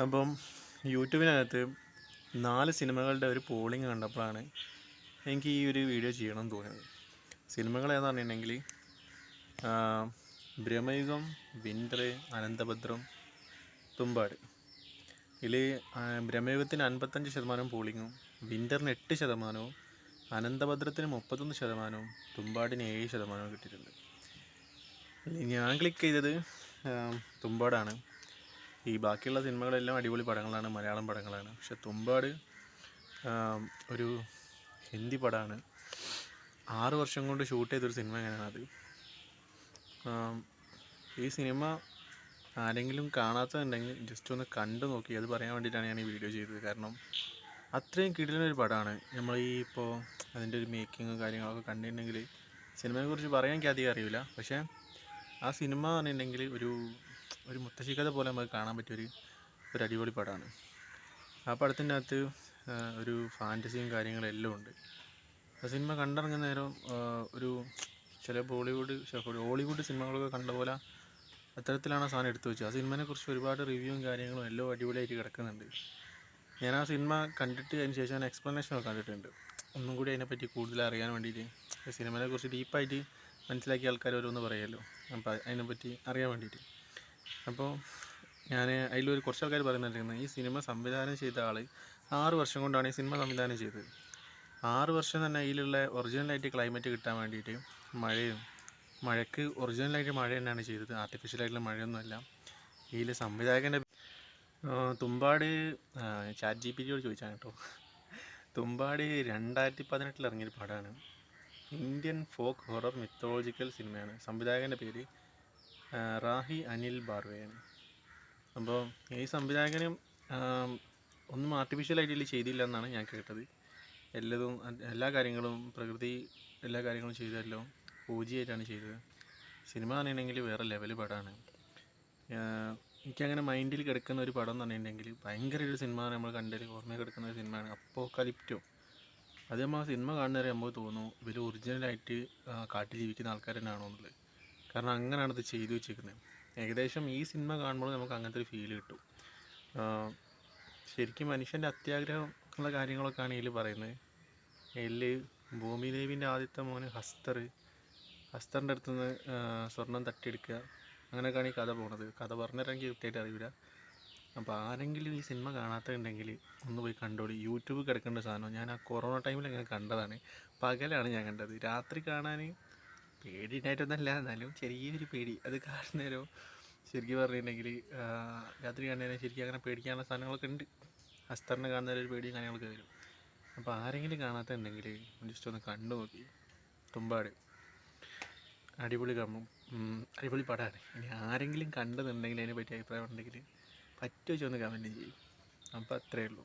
അപ്പം യൂട്യൂബിനകത്ത് 4 സിനിമകളുടെ ഒരു പോളിങ് കണ്ടപ്പോഴാണ് എനിക്ക് ഈ ഒരു വീഡിയോ ചെയ്യണമെന്ന് തോന്നിയത്. സിനിമകൾ ഏതാണെന്ന് പറഞ്ഞിട്ടുണ്ടെങ്കിൽ ബ്രഹ്മയുഗം, വിൻ്റർ, അനന്തഭദ്രം, തുമ്പാട്. ഇതിൽ ബ്രഹ്മയുഗത്തിന് 55% പോളിങ്ങും, വിൻ്ററിന് 8%, അനന്തഭദ്രത്തിന് 31%, തുമ്പാടിന് 7% കിട്ടിയിട്ടുണ്ട്. ഞാൻ ക്ലിക്ക് ചെയ്തത് തുമ്പാടാണ്. ഈ ബാക്കിയുള്ള സിനിമകളെല്ലാം അടിപൊളി പടങ്ങളാണ്, മലയാളം പടങ്ങളാണ്. പക്ഷെ തുമ്പാട് ഒരു ഹിന്ദി പടമാണ്. 6 വർഷം കൊണ്ട് ഷൂട്ട് ചെയ്തൊരു സിനിമ എങ്ങനെയാണത്. ഈ സിനിമ ആരെങ്കിലും കാണാത്തതുണ്ടെങ്കിൽ ജസ്റ്റ് ഒന്ന് കണ്ടു നോക്കി, അത് പറയാൻ വേണ്ടിയിട്ടാണ് ഞാൻ ഈ വീഡിയോ ചെയ്തത്. കാരണം അത്രയും കിടിലൊരു പടമാണ്. നമ്മൾ ഇപ്പോൾ അതിൻ്റെ ഒരു മേക്കിങ് കാര്യങ്ങളൊക്കെ കണ്ടിട്ടുണ്ടെങ്കിൽ സിനിമയെക്കുറിച്ച് പറയാൻ എനിക്ക് അധികം അറിയില്ല. പക്ഷേ ആ സിനിമ പറഞ്ഞിട്ടുണ്ടെങ്കിൽ ഒരു മുത്തശ്ശിക്കഥ പോലെ നമുക്ക് കാണാൻ പറ്റിയൊരു അടിപൊളി പടമാണ്. ആ പടത്തിൻ്റെ അകത്ത് ഒരു ഫാൻറ്റസിയും കാര്യങ്ങളെല്ലാം ഉണ്ട്. ആ സിനിമ കണ്ടിറങ്ങുന്ന നേരം ഒരു ചില ഹോളിവുഡ് സിനിമകളൊക്കെ കണ്ട പോലെ അത്തരത്തിലാണ് ആ സാധനം എടുത്തു വെച്ചത്. ആ സിനിമയെക്കുറിച്ച് ഒരുപാട് റിവ്യൂവും കാര്യങ്ങളും എല്ലാം അടിപൊളിയായിട്ട് കിടക്കുന്നുണ്ട്. ഞാൻ ആ സിനിമ കണ്ടിട്ട് അതിന് ശേഷം ഞാൻ എക്സ്പ്ലനേഷനൊക്കെ കണ്ടിട്ടുണ്ട്, ഒന്നും കൂടി അതിനെപ്പറ്റി കൂടുതൽ അറിയാൻ വേണ്ടിയിട്ട്. സിനിമയെക്കുറിച്ച് ഡീപ്പായിട്ട് മനസ്സിലാക്കിയ ആൾക്കാർ ഓരോന്ന് പറയുമല്ലോ, അപ്പോൾ അതിനെപ്പറ്റി അറിയാൻ വേണ്ടിയിട്ട്. അപ്പോൾ ഞാൻ അതിലൊരു കുറച്ച് ആൾക്കാർ പറയുന്നുണ്ടായിരുന്നു, ഈ സിനിമ സംവിധാനം ചെയ്ത ആൾ 6 വർഷം കൊണ്ടാണ് ഈ സിനിമ സംവിധാനം ചെയ്തത്. 6 വർഷം തന്നെ അതിലുള്ള ഒറിജിനലായിട്ട് ക്ലൈമറ്റ് കിട്ടാൻ വേണ്ടിയിട്ട് മഴയ്ക്ക് ഒറിജിനലായിട്ട് മഴ തന്നെയാണ് ചെയ്തത്, ആർട്ടിഫിഷ്യലായിട്ടുള്ള മഴയൊന്നുമല്ല. ഇതിൽ സംവിധായകൻ്റെ തുമ്പാട് ചാറ്റ് GPT ചോദിച്ചാൽ കേട്ടോ. തുമ്പാട് 2018 ഇറങ്ങിയൊരു പടമാണ്. ഇന്ത്യൻ ഫോക്ക് ഹൊറർ മിത്തോളജിക്കൽ സിനിമയാണ്. സംവിധായകൻ്റെ പേര് റാഹി അനിൽ ബാർവയാണ്. അപ്പോൾ ഈ സംവിധായകനും ഒന്നും ആർട്ടിഫിഷ്യലായിട്ട് ചെയ്തില്ല എന്നാണ് ഞാൻ കേട്ടത്. എല്ലാ കാര്യങ്ങളും എല്ലാ കാര്യങ്ങളും ചെയ്തതെല്ലാം പൂജിയായിട്ടാണ് ചെയ്തത്. സിനിമ എന്ന് പറഞ്ഞിട്ടുണ്ടെങ്കിൽ വേറെ ലെവൽ പടമാണ്. എനിക്കങ്ങനെ മൈൻഡിൽ കിടക്കുന്ന ഒരു പടം എന്ന് പറഞ്ഞിട്ടുണ്ടെങ്കിൽ ഭയങ്കര ഒരു സിനിമ നമ്മൾ കണ്ടതിൽ ഓർമ്മയിൽ കിടക്കുന്ന ഒരു സിനിമയാണ് അപ്പോക്കലിപ്റ്റോ. അത് നമ്മൾ സിനിമ കാണുന്നവരെ നമുക്ക് തോന്നും ഇവർ ഒറിജിനലായിട്ട് കാട്ടിൽ ജീവിക്കുന്ന ആൾക്കാർ തന്നെയാണോ എന്നുള്ളത്. കാരണം അങ്ങനെയാണ് ഇത് ചെയ്തു വെച്ചിരിക്കുന്നത്. ഏകദേശം ഈ സിനിമ കാണുമ്പോൾ നമുക്ക് അങ്ങനത്തെ ഒരു ഫീൽ കിട്ടും. ശരിക്കും മനുഷ്യൻ്റെ അത്യാഗ്രഹമുള്ള കാര്യങ്ങളൊക്കെയാണ് ഇതിൽ പറയുന്നത്. ഇതിൽ ഭൂമിദേവിൻ്റെ ആദ്യത്തെ മോന് ഹസ്തറിൻ്റെ അടുത്തുനിന്ന് സ്വർണം തട്ടിയെടുക്കുക, അങ്ങനെയൊക്കെയാണ് ഈ കഥ പോകുന്നത്. കഥ പറഞ്ഞുതരാൻ എനിക്ക് കൃത്യമായിട്ട് അറിയില്ല. അപ്പോൾ ആരെങ്കിലും ഈ സിനിമ കാണാത്തുണ്ടെങ്കിൽ ഒന്ന് പോയി കണ്ടോളി. യൂട്യൂബ് കിടക്കേണ്ട സാധനം. ഞാൻ ആ കൊറോണ ടൈമിൽ ഞാൻ കണ്ടതാണ്. പകലാണ് ഞാൻ കണ്ടത്. രാത്രി കാണാൻ പേടിയുണ്ടായിട്ടൊന്നുമല്ല, എന്നാലും ചെറിയൊരു പേടി. അത് കാണുന്നേരം ശരിക്കും പറഞ്ഞിട്ടുണ്ടെങ്കിൽ രാത്രി കാണുന്നതിന് ശരിക്കും അങ്ങനെ പേടിക്കാനുള്ള സാധനങ്ങളൊക്കെ ഉണ്ട്. ഹസ്തറിനെ കാണുന്നതിൽ ഒരു പേടിയും കാര്യങ്ങളൊക്കെ വരും. അപ്പോൾ ആരെങ്കിലും കാണാത്തുണ്ടെങ്കിൽ ജസ്റ്റ് ഒന്ന് കണ്ടു നോക്കി. തുമ്പാട് അടിപൊളി പടമാണ്. ഇനി ആരെങ്കിലും കണ്ടതുണ്ടെങ്കിൽ അതിനെപ്പറ്റി അഭിപ്രായം ഉണ്ടെങ്കിൽ പറ്റുവെച്ചൊന്ന് കമൻറ്റ് ചെയ്യും. അപ്പോൾ അത്രയേ ഉള്ളൂ.